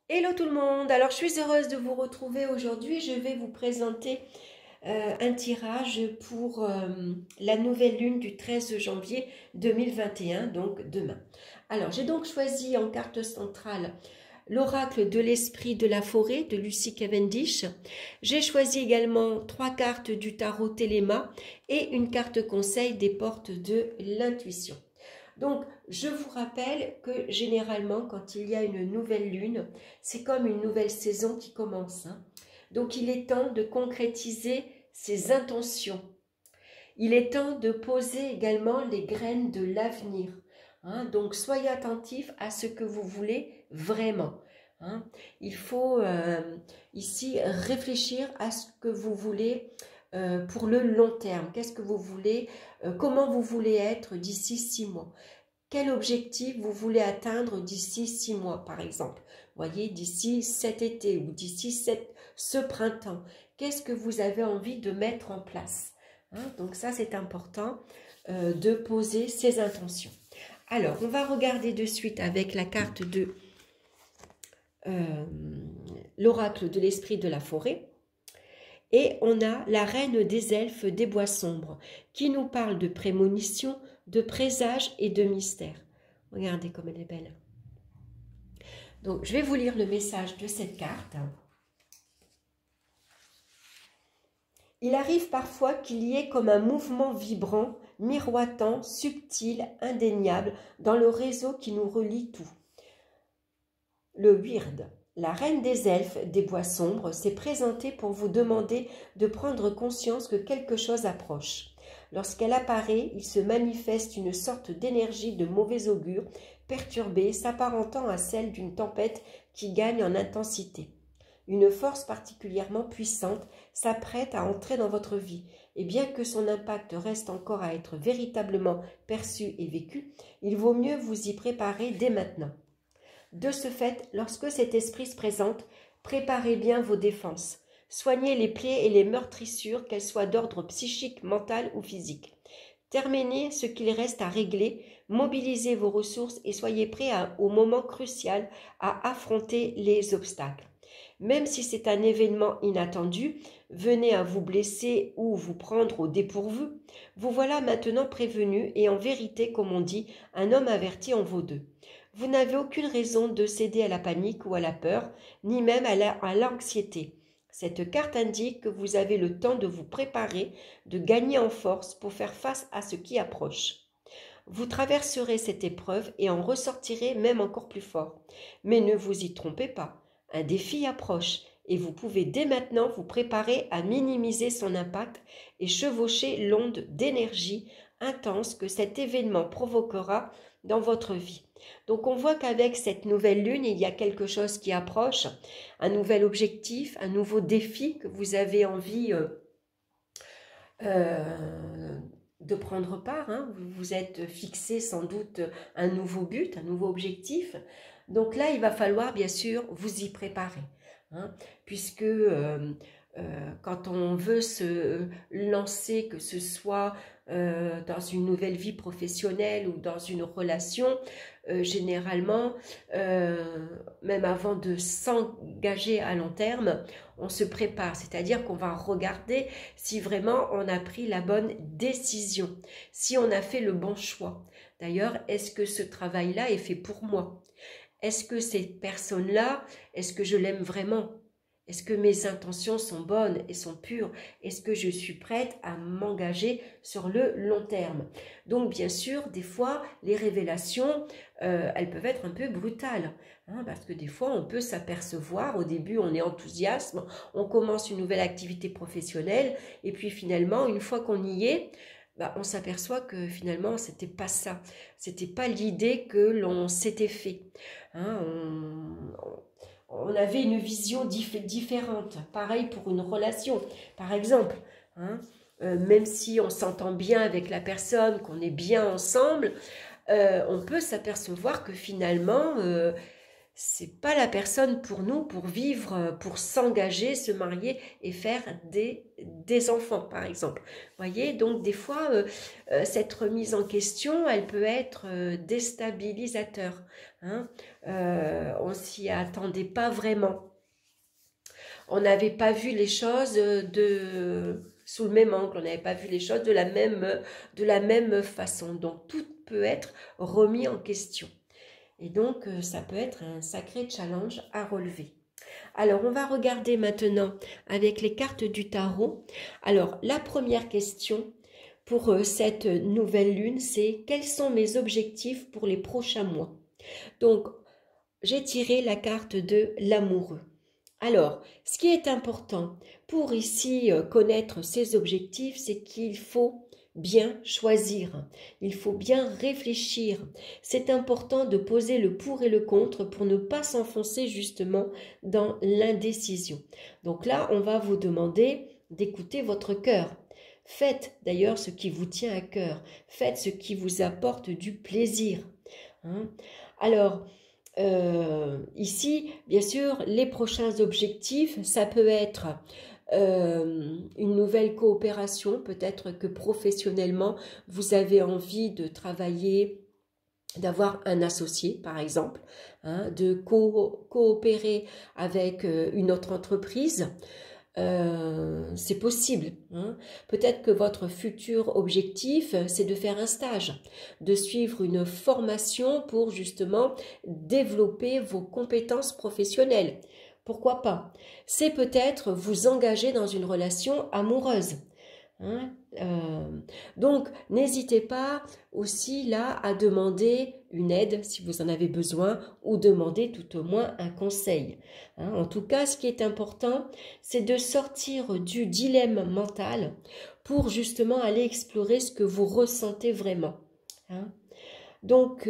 Hello tout le monde, alors je suis heureuse de vous retrouver aujourd'hui. Je vais vous présenter un tirage pour la nouvelle lune du 13 janvier 2021, donc demain. Alors j'ai donc choisi en carte centrale l'oracle de l'esprit de la forêt de Lucy Cavendish. J'ai choisi également 3 cartes du tarot Téléma et une carte conseil des portes de l'intuition. Donc, je vous rappelle que généralement, quand il y a une nouvelle lune, c'est comme une nouvelle saison qui commence, hein. Donc, il est temps de concrétiser ses intentions. Il est temps de poser également les graines de l'avenir, hein. Donc, soyez attentifs à ce que vous voulez vraiment, hein. Il faut ici réfléchir à ce que vous voulez pour le long terme. Qu'est-ce que vous voulez, comment vous voulez être d'ici 6 mois. Quel objectif vous voulez atteindre d'ici 6 mois, par exemple? Voyez, d'ici cet été ou d'ici ce printemps. Qu'est-ce que vous avez envie de mettre en place, hein? Donc ça, c'est important de poser ses intentions. Alors, on va regarder de suite avec la carte de l'oracle de l'esprit de la forêt. Et on a la reine des elfes des bois sombres qui nous parle de prémonition, de présage et de mystère. Regardez comme elle est belle. Donc, je vais vous lire le message de cette carte. Il arrive parfois qu'il y ait comme un mouvement vibrant, miroitant, subtil, indéniable dans le réseau qui nous relie tout. Le Wyrd, la reine des elfes des bois sombres, s'est présentée pour vous demander de prendre conscience que quelque chose approche. Lorsqu'elle apparaît, il se manifeste une sorte d'énergie de mauvais augure, perturbée, s'apparentant à celle d'une tempête qui gagne en intensité. Une force particulièrement puissante s'apprête à entrer dans votre vie, et bien que son impact reste encore à être véritablement perçu et vécu, il vaut mieux vous y préparer dès maintenant. De ce fait, lorsque cet esprit se présente, préparez bien vos défenses. Soignez les plaies et les meurtrissures, qu'elles soient d'ordre psychique, mental ou physique. Terminez ce qu'il reste à régler, mobilisez vos ressources et soyez prêts au moment crucial à affronter les obstacles. Même si c'est un événement inattendu, venez à vous blesser ou vous prendre au dépourvu, vous voilà maintenant prévenu et en vérité, comme on dit, un homme averti en vaut deux. Vous n'avez aucune raison de céder à la panique ou à la peur, ni même à l'anxiété. Cette carte indique que vous avez le temps de vous préparer, de gagner en force pour faire face à ce qui approche. Vous traverserez cette épreuve et en ressortirez même encore plus fort. Mais ne vous y trompez pas, un défi approche et vous pouvez dès maintenant vous préparer à minimiser son impact et chevaucher l'onde d'énergie intense que cet événement provoquera dans votre vie. Donc on voit qu'avec cette nouvelle lune, il y a quelque chose qui approche, un nouvel objectif, un nouveau défi que vous avez envie de prendre part, hein. Vous vous êtes fixé sans doute un nouveau but, un nouveau objectif. Donc là, il va falloir bien sûr vous y préparer, hein, puisque quand on veut se lancer, que ce soit dans une nouvelle vie professionnelle ou dans une relation, généralement, même avant de s'engager à long terme, on se prépare, c'est-à-dire qu'on va regarder si vraiment on a pris la bonne décision, si on a fait le bon choix. D'ailleurs, est-ce que ce travail-là est fait pour moi? Est-ce que cette personne-là, est-ce que je l'aime vraiment? Est-ce que mes intentions sont bonnes et sont pures? Est-ce que je suis prête à m'engager sur le long terme? Donc, bien sûr, des fois, les révélations, elles peuvent être un peu brutales, hein, parce que des fois, on peut s'apercevoir, au début, on est enthousiaste, on commence une nouvelle activité professionnelle, et puis finalement, une fois qu'on y est, on s'aperçoit que finalement, c'était pas ça. C'était pas l'idée que l'on s'était fait, hein, on avait une vision différente. Pareil pour une relation, par exemple, hein, même si on s'entend bien avec la personne, qu'on est bien ensemble, on peut s'apercevoir que finalement, c'est pas la personne pour nous, pour vivre, pour s'engager, se marier et faire des enfants, par exemple. Voyez, donc des fois, cette remise en question, elle peut être déstabilisateur. Hein. On s'y attendait pas vraiment. On n'avait pas vu les choses sous le même angle, on n'avait pas vu les choses de la même façon. Donc tout peut être remis en question. Et donc, ça peut être un sacré challenge à relever. Alors, on va regarder maintenant avec les cartes du tarot. Alors, la première question pour cette nouvelle lune, c'est quels sont mes objectifs pour les prochains mois? Donc, j'ai tiré la carte de l'amoureux. Alors, ce qui est important pour ici connaître ses objectifs, c'est qu'il faut bien choisir, il faut bien réfléchir. C'est important de poser le pour et le contre pour ne pas s'enfoncer justement dans l'indécision. Donc là, on va vous demander d'écouter votre cœur. Faites d'ailleurs ce qui vous tient à cœur. Faites ce qui vous apporte du plaisir. Hein? Alors, ici, bien sûr, les prochains objectifs, ça peut être une nouvelle coopération, peut-être que professionnellement, vous avez envie de travailler, d'avoir un associé, par exemple, hein, de coopérer avec une autre entreprise. C'est possible. Hein. Peut-être que votre futur objectif, c'est de faire un stage, de suivre une formation pour justement développer vos compétences professionnelles. Pourquoi pas? C'est peut-être vous engager dans une relation amoureuse. Hein, donc, n'hésitez pas aussi là à demander une aide si vous en avez besoin ou demander tout au moins un conseil. Hein, en tout cas, ce qui est important, c'est de sortir du dilemme mental pour justement aller explorer ce que vous ressentez vraiment. Hein. Donc,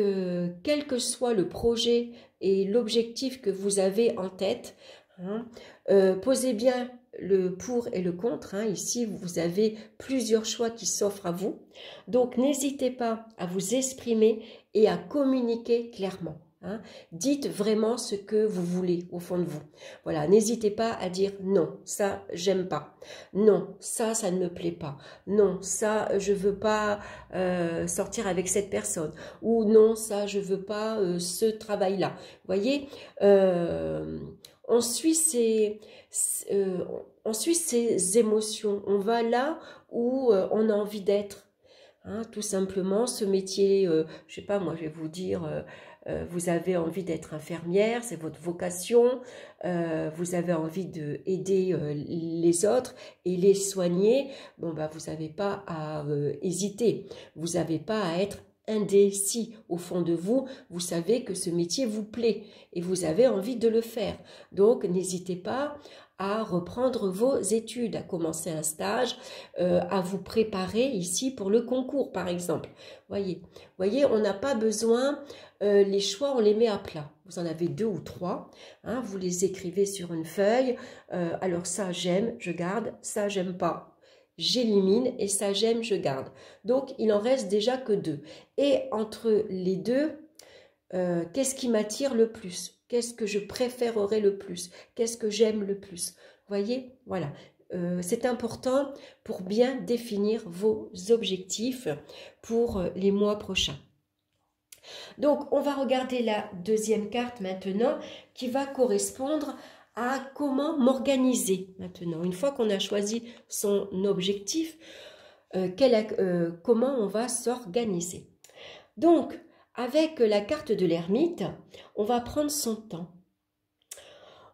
quel que soit le projet et l'objectif que vous avez en tête, hein, posez bien le pour et le contre. Hein. Ici, vous avez plusieurs choix qui s'offrent à vous. Donc, n'hésitez pas à vous exprimer et à communiquer clairement. Hein. Dites vraiment ce que vous voulez au fond de vous. Voilà, n'hésitez pas à dire non, ça, j'aime pas. Non, ça ne me plaît pas. Non, ça, je veux pas sortir avec cette personne. Ou non, ça, je veux pas ce travail-là. Vous voyez, on suit ses émotions, on va là où on a envie d'être. Hein, tout simplement, ce métier, je sais pas, moi je vais vous dire, vous avez envie d'être infirmière, c'est votre vocation, vous avez envie d'aider les autres et les soigner, bon bah vous n'avez pas à hésiter, vous n'avez pas à être indécis au fond de vous, vous savez que ce métier vous plaît et vous avez envie de le faire. Donc n'hésitez pas à reprendre vos études, à commencer un stage, à vous préparer ici pour le concours par exemple. Voyez, on n'a pas besoin, les choix on les met à plat. Vous en avez 2 ou 3, hein, vous les écrivez sur une feuille, alors ça j'aime, je garde, ça j'aime pas. J'élimine et ça j'aime, je garde. Donc, il en reste déjà que 2. Et entre les deux, qu'est-ce qui m'attire le plus? Qu'est-ce que je préférerais le plus? Qu'est-ce que j'aime le plus? Voyez, voilà. C'est important pour bien définir vos objectifs pour les mois prochains. Donc, on va regarder la deuxième carte maintenant qui va correspondre à comment m'organiser maintenant. Une fois qu'on a choisi son objectif, comment on va s'organiser. Donc, avec la carte de l'ermite, on va prendre son temps.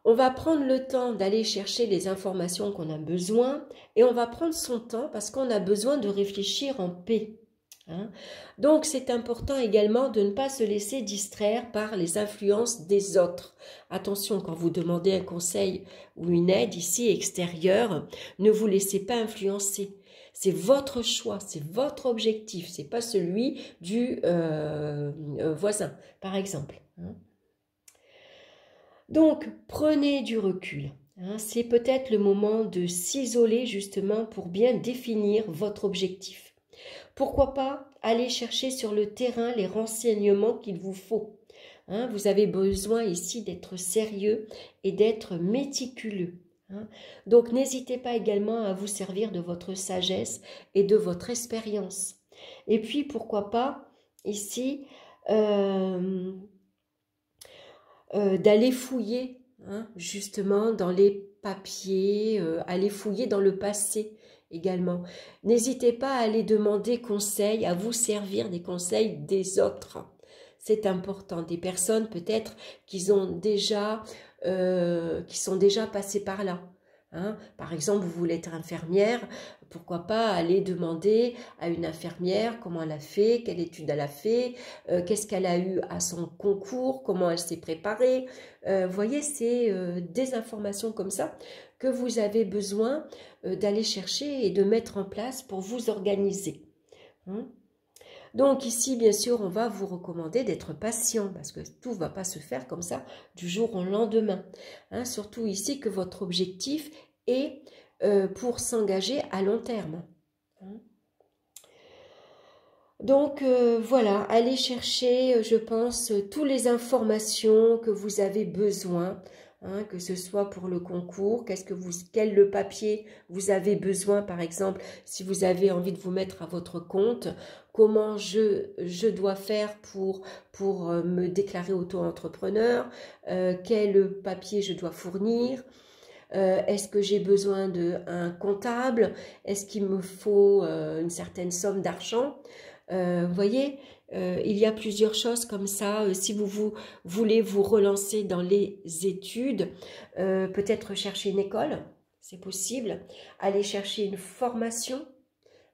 On va prendre le temps d'aller chercher les informations qu'on a besoin et on va prendre son temps parce qu'on a besoin de réfléchir en paix. Hein. Donc, c'est important également de ne pas se laisser distraire par les influences des autres. Attention, quand vous demandez un conseil ou une aide ici extérieure, ne vous laissez pas influencer. C'est votre choix, c'est votre objectif, c'est pas celui du voisin, par exemple. Hein. Donc, prenez du recul. Hein. C'est peut-être le moment de s'isoler justement pour bien définir votre objectif. Pourquoi pas aller chercher sur le terrain les renseignements qu'il vous faut. Hein, vous avez besoin ici d'être sérieux et d'être méticuleux. Hein. Donc, n'hésitez pas également à vous servir de votre sagesse et de votre expérience. Et puis, pourquoi pas, ici, d'aller fouiller, hein, justement, dans les papiers, aller fouiller dans le passé également. N'hésitez pas à aller demander conseil, à vous servir des conseils des autres. C'est important, des personnes peut-être qui sont déjà passées par là. Hein. Par exemple, vous voulez être infirmière, pourquoi pas aller demander à une infirmière comment elle a fait, quelle étude elle a fait, qu'est-ce qu'elle a eu à son concours, comment elle s'est préparée. Vous voyez, c'est des informations comme ça que vous avez besoin d'aller chercher et de mettre en place pour vous organiser. Hein. Donc ici, bien sûr, on va vous recommander d'être patient parce que tout ne va pas se faire comme ça du jour au lendemain. Hein, surtout ici que votre objectif est pour s'engager à long terme. Hein. Donc voilà, allez chercher, je pense, toutes les informations que vous avez besoin. Hein, que ce soit pour le concours, quel le papier vous avez besoin, par exemple, si vous avez envie de vous mettre à votre compte, comment je dois faire pour me déclarer auto-entrepreneur, quel papier je dois fournir, est-ce que j'ai besoin d'un comptable, est-ce qu'il me faut une certaine somme d'argent, vous voyez, il y a plusieurs choses comme ça. Si vous voulez vous relancer dans les études, peut-être chercher une école, c'est possible. Aller chercher une formation.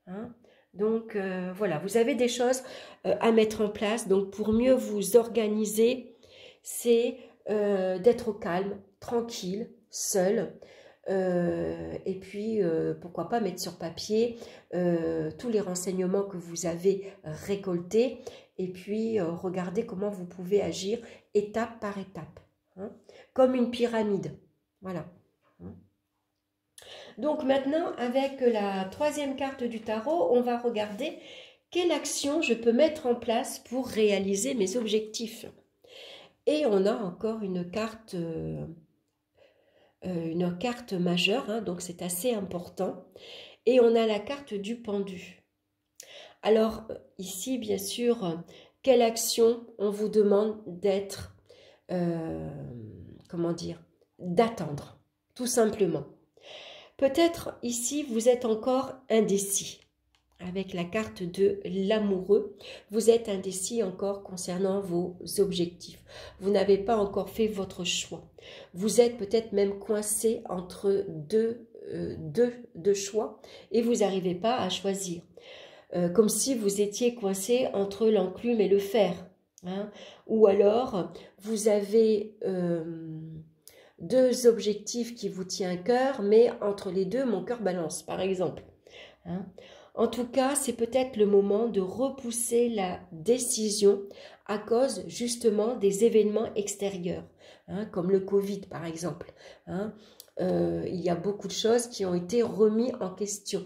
Hein. Donc, voilà, vous avez des choses à mettre en place. Donc, pour mieux vous organiser, c'est d'être au calme, tranquille, seul. Et puis, pourquoi pas mettre sur papier tous les renseignements que vous avez récoltés et puis regardez comment vous pouvez agir étape par étape, hein, comme une pyramide. Voilà. Donc maintenant, avec la troisième carte du tarot, on va regarder quelle action je peux mettre en place pour réaliser mes objectifs. Et on a encore une carte majeure, hein, donc c'est assez important. Et on a la carte du pendu. Alors ici, bien sûr, quelle action on vous demande d'être, comment dire, d'attendre, tout simplement. Peut-être ici, vous êtes encore indécis. Avec la carte de l'amoureux, vous êtes indécis encore concernant vos objectifs. Vous n'avez pas encore fait votre choix. Vous êtes peut-être même coincé entre deux choix et vous n'arrivez pas à choisir. Comme si vous étiez coincé entre l'enclume et le fer. Hein. Ou alors, vous avez deux objectifs qui vous tiennent à cœur, mais entre les deux, mon cœur balance, par exemple. Hein. En tout cas, c'est peut-être le moment de repousser la décision à cause justement des événements extérieurs, hein, comme le Covid par exemple. Hein. Il y a beaucoup de choses qui ont été remises en question.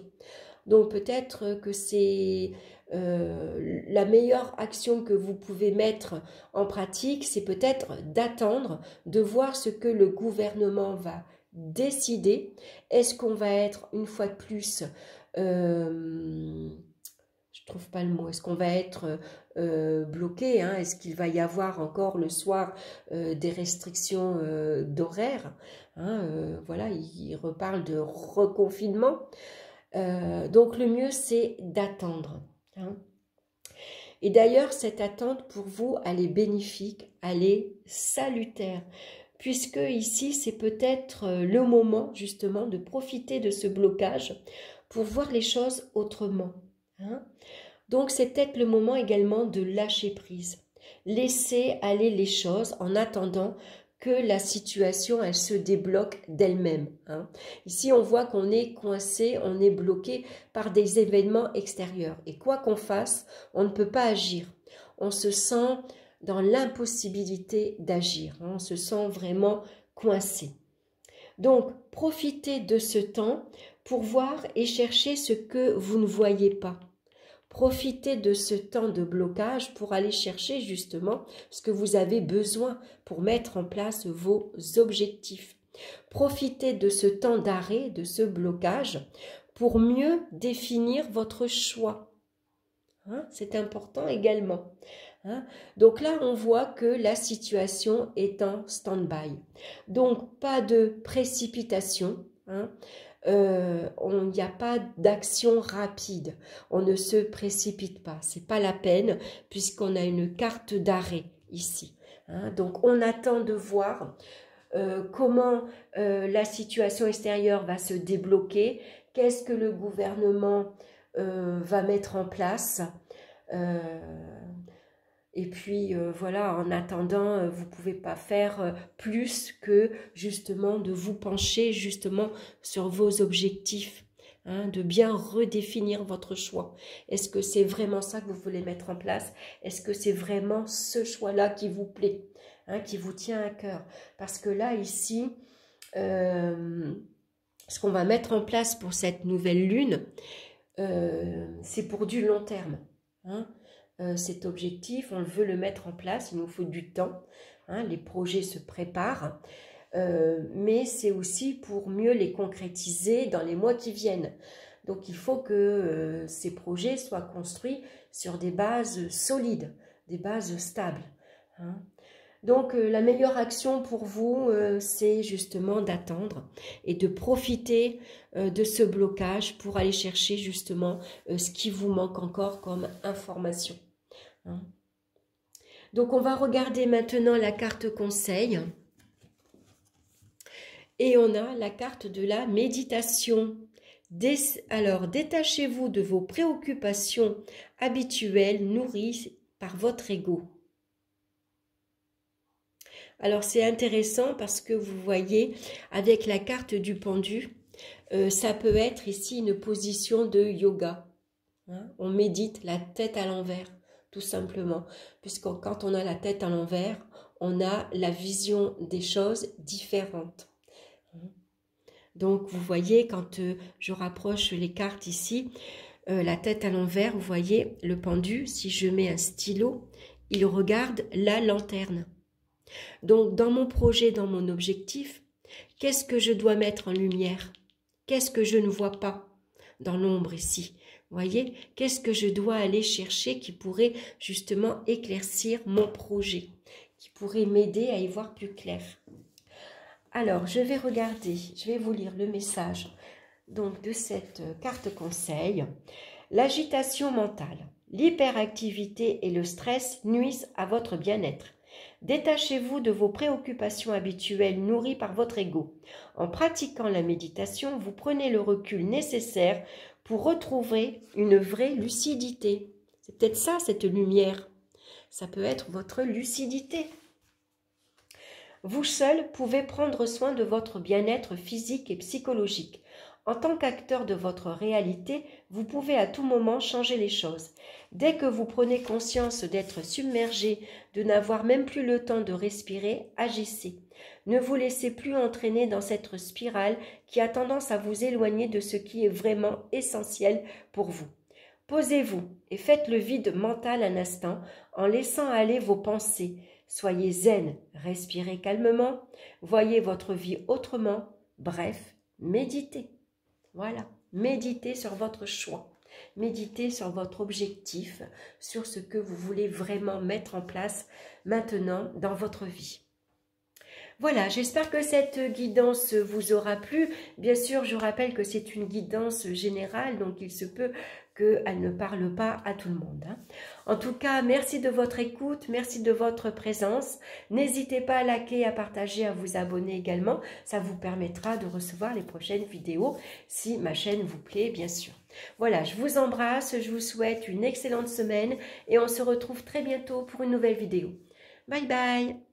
Donc peut-être que c'est la meilleure action que vous pouvez mettre en pratique, c'est peut-être d'attendre, de voir ce que le gouvernement va décider. Est-ce qu'on va être une fois de plus... je trouve pas le mot, est-ce qu'on va être bloqué, hein? Est-ce qu'il va y avoir encore le soir des restrictions d'horaire, hein? Voilà, il reparle de reconfinement. Donc le mieux c'est d'attendre. Hein? Et d'ailleurs cette attente pour vous elle est bénéfique, elle est salutaire. Puisque ici c'est peut-être le moment justement de profiter de ce blocage pour voir les choses autrement. Hein? Donc c'est peut-être le moment également de lâcher prise. Laisser aller les choses en attendant que la situation elle se débloque d'elle-même. Hein. Ici on voit qu'on est coincé, on est bloqué par des événements extérieurs. Et quoi qu'on fasse, on ne peut pas agir. On se sent dans l'impossibilité d'agir. Hein. On se sent vraiment coincé. Donc profitez de ce temps pour voir et chercher ce que vous ne voyez pas. Profitez de ce temps de blocage pour aller chercher justement ce que vous avez besoin pour mettre en place vos objectifs. Profitez de ce temps d'arrêt, de ce blocage, pour mieux définir votre choix. Hein, c'est important également. Hein? Donc là, on voit que la situation est en stand-by. Donc, pas de précipitation. Hein? Il n'y a pas d'action rapide. On ne se précipite pas. Ce n'est pas la peine puisqu'on a une carte d'arrêt ici. Hein? Donc, on attend de voir comment la situation extérieure va se débloquer. Qu'est-ce que le gouvernement va mettre en place et puis voilà, en attendant, vous ne pouvez pas faire plus que justement de vous pencher justement sur vos objectifs, hein, de bien redéfinir votre choix. Est-ce que c'est vraiment ça que vous voulez mettre en place? Est-ce que c'est vraiment ce choix-là qui vous plaît, hein, qui vous tient à cœur? Parce que là, ici, ce qu'on va mettre en place pour cette nouvelle lune, c'est pour du long terme. Hein. Cet objectif, on veut le mettre en place, il nous faut du temps. Hein, les projets se préparent, mais c'est aussi pour mieux les concrétiser dans les mois qui viennent. Donc il faut que ces projets soient construits sur des bases solides, des bases stables. Hein. Donc la meilleure action pour vous, c'est justement d'attendre et de profiter de ce blocage pour aller chercher justement ce qui vous manque encore comme information. Hein. Donc on va regarder maintenant la carte conseil. Et on a la carte de la méditation. Alors, détachez-vous de vos préoccupations habituelles nourries par votre ego. Alors, c'est intéressant parce que vous voyez, avec la carte du pendu, ça peut être ici une position de yoga. Hein? On médite la tête à l'envers, tout simplement. Puisque quand on a la tête à l'envers, on a la vision des choses différentes. Donc, vous voyez, quand je rapproche les cartes ici, la tête à l'envers, vous voyez, le pendu, si je mets un stylo, il regarde la lanterne. Donc, dans mon projet, dans mon objectif, qu'est-ce que je dois mettre en lumière? Qu'est-ce que je ne vois pas dans l'ombre ici? Vous voyez, qu'est-ce que je dois aller chercher qui pourrait justement éclaircir mon projet, qui pourrait m'aider à y voir plus clair? Alors, je vais regarder, je vais vous lire le message donc, de cette carte conseil. L'agitation mentale, l'hyperactivité et le stress nuisent à votre bien-être. Détachez-vous de vos préoccupations habituelles nourries par votre ego. En pratiquant la méditation, vous prenez le recul nécessaire pour retrouver une vraie lucidité. C'est peut-être ça, cette lumière. Ça peut être votre lucidité. Vous seul pouvez prendre soin de votre bien-être physique et psychologique. En tant qu'acteur de votre réalité, vous pouvez à tout moment changer les choses. Dès que vous prenez conscience d'être submergé, de n'avoir même plus le temps de respirer, agissez. Ne vous laissez plus entraîner dans cette spirale qui a tendance à vous éloigner de ce qui est vraiment essentiel pour vous. Posez-vous et faites le vide mental un instant en laissant aller vos pensées. Soyez zen, respirez calmement, voyez votre vie autrement, bref, méditez. Voilà, méditez sur votre choix, méditez sur votre objectif, sur ce que vous voulez vraiment mettre en place maintenant dans votre vie. Voilà, j'espère que cette guidance vous aura plu. Bien sûr, je rappelle que c'est une guidance générale, donc il se peut qu'elle ne parle pas à tout le monde. Hein. En tout cas, merci de votre écoute, merci de votre présence. N'hésitez pas à liker, à partager, à vous abonner également. Ça vous permettra de recevoir les prochaines vidéos, si ma chaîne vous plaît, bien sûr. Voilà, je vous embrasse, je vous souhaite une excellente semaine et on se retrouve très bientôt pour une nouvelle vidéo. Bye bye!